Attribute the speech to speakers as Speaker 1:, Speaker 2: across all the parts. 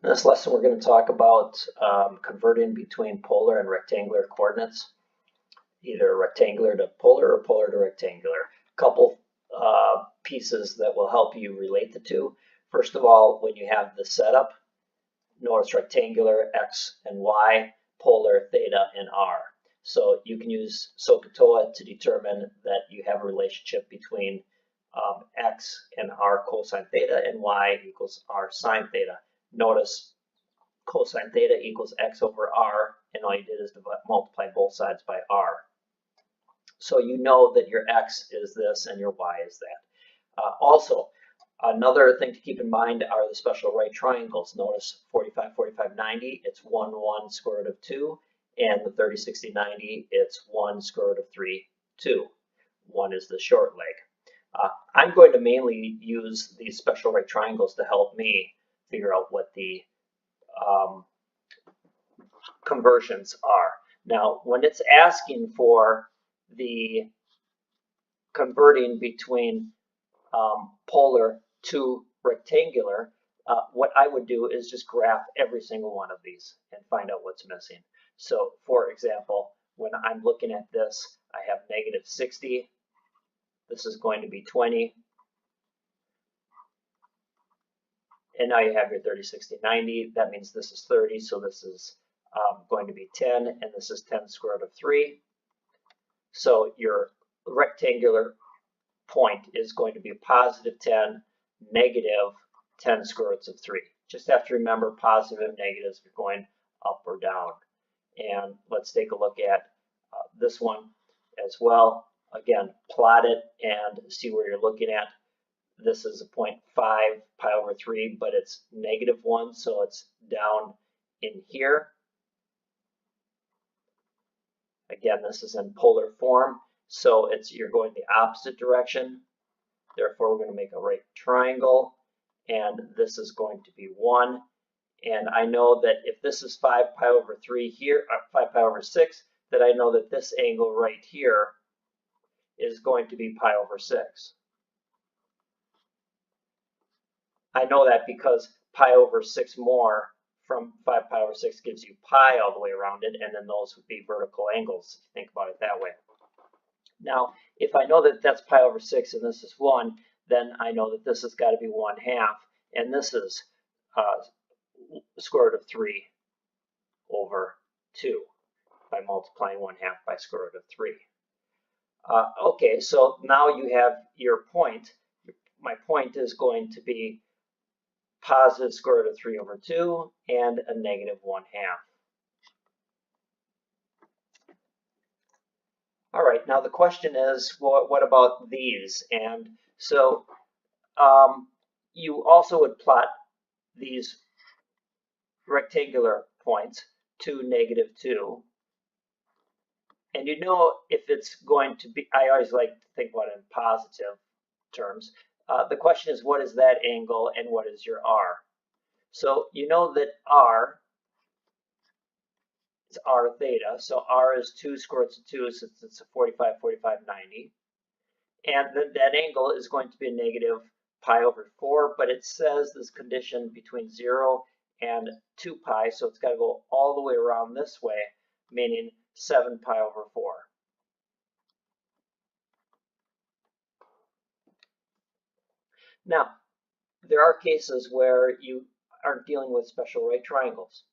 Speaker 1: In this lesson, we're going to talk about converting between polar and rectangular coordinates, either rectangular to polar or polar to rectangular. A couple pieces that will help you relate the two. First of all, when you have the setup, notice rectangular, x and y, polar, theta, and r. So you can use SOHCAHTOA to determine that you have a relationship between x and r cosine theta and y equals r sine theta. Notice cosine theta equals x over r, and all you did is multiply both sides by r. So you know that your x is this and your y is that. Also, another thing to keep in mind are the special right triangles. Notice 45, 45, 90, it's 1, 1, square root of 2, and the 30, 60, 90, it's 1, square root of 3, 2. 1 is the short leg. I'm going to mainly use these special right triangles to help me figure out what the conversions are. Now, when it's asking for the converting between polar to rectangular, what I would do is just graph every single one of these and find out what's missing. So, for example, when I'm looking at this, I have negative 60. This is going to be 20. And now you have your 30, 60, 90. That means this is 30, so this is going to be 10, and this is 10 square root of 3. So your rectangular point is going to be positive 10, negative 10 square roots of 3. Just have to remember positive and negatives are going up or down. And let's take a look at this one as well. Again, plot it and see where you're looking at. This is a 0.5 pi over 3, but it's negative 1, so it's down in here. Again, this is in polar form, so you're going the opposite direction. Therefore, we're going to make a right triangle, and this is going to be 1. And I know that if this is 5 pi over 3 here, or 5 pi over 6, that I know that this angle right here is going to be pi over 6. I know that because pi over 6 more from 5 pi over 6 gives you pi all the way around it, and then those would be vertical angles, if you think about it that way. Now, if I know that that's pi over 6 and this is 1, then I know that this has got to be 1/2, and this is square root of 3 over 2 by multiplying 1/2 by square root of 3. Okay, so now you have your point. My point is going to be positive square root of 3 over 2 and a negative 1/2. All right, now the question is, well, what about these? And so you also would plot these rectangular points, 2, negative 2. And you know if it's going to be, I always like to think about it in positive terms. The question is, what is that angle and what is your r? So you know that r is r theta. So r is 2 square roots of 2, since it's a 45, 45, 90. And then that angle is going to be a negative pi over 4, but it says this condition between 0 and 2 pi, so it's got to go all the way around this way, meaning 7 pi over 4. Now, there are cases where you aren't dealing with special right triangles.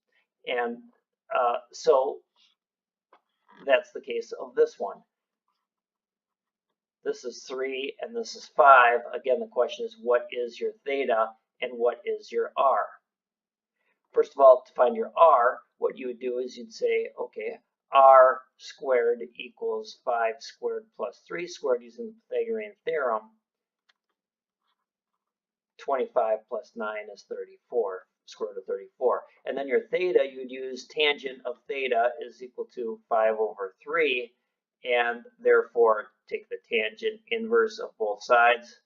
Speaker 1: And so that's the case of this one. This is 3 and this is 5. Again, the question is, what is your theta and what is your r? First of all, to find your r, what you would do is you'd say, okay, r squared equals 5 squared plus 3 squared using the Pythagorean theorem. 25 plus 9 is 34, square root of 34. And then your theta, you'd use tangent of theta is equal to 5 over 3, and therefore take the tangent inverse of both sides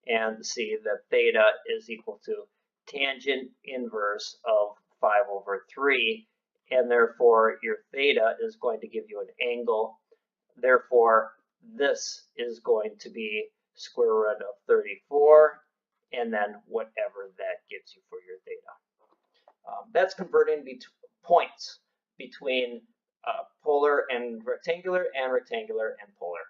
Speaker 1: and see that theta is equal to tangent inverse of 5 over 3, and therefore your theta is going to give you an angle. Therefore, this is going to be square root of 34, and then whatever that gives you for your theta. That's converting points between polar and rectangular and polar.